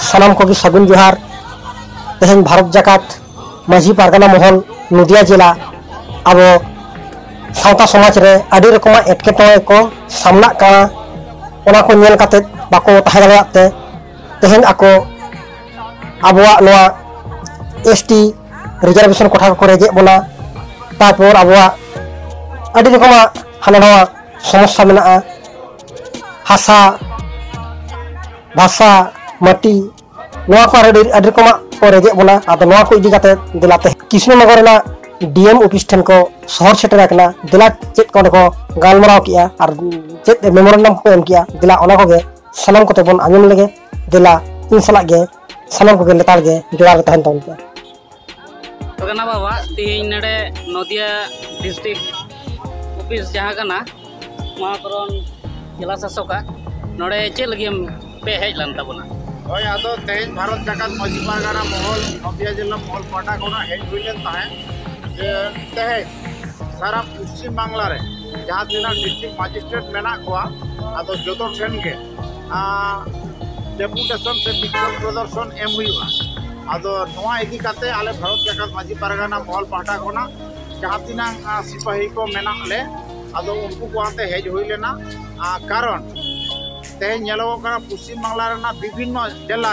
सानाम को सगुन जोहार तेहन भारत जाकात माझी पारगाना महल नदिया जिला अब सावता समाज रे आदि रकम एटकेटोड़े को सामना काना ओना को नेल काते बाको ताहे दाड़ेयाते तेहन आको आबोआ नोआ एसटी रिजर्वेशन कोठा को रेजे बोना तारपर आबोआ आदि रकम हाना नवा समस्या मेना हासा भाषा माटी नोआ को आदि रकम को रेजे बोना आदो नोआ को इदी काते दिलाते कृष्णनगर ना डीएम ऑफिस ठन को शहर सेटर आकना दिला चेक को गालमराव किया और चेक मेमोरेंडम को एम किया दिला ओना को गे सनम को तबन आंजम लगे दिला इन सला गे सनम को गे लेतार गे जोड़ा तहन तन के तो कना बाबा तीन नडे नदिया डिस्ट्रिक्ट ऑफिस जहां कना महाकरण जिला शासका नडे चे लगी पे हेज लन तबना होय आदो तेज भारत जाकात माझी पारगाना महल नदिया जिला महल पाटा कोना हेज हुइलेन ताहे जे तेज सारा पश्चिम बांग्ला रे जहां तिना डिस्ट्रिक्ट मजिस्ट्रेट मेना कोआ आदो जोतो ठेन के डेपुटेशन से विक्षोभ प्रदर्शन एम हुइबा आदो नोआ इदी काते आले भारत जाकात माझी पारगाना महल पाटा कोना जहां तिना सिपाही को मेना ले आदो उनको को आते हेज हुइलेना कारण तेज पश्चिम बांग्ला विभिन्न जिला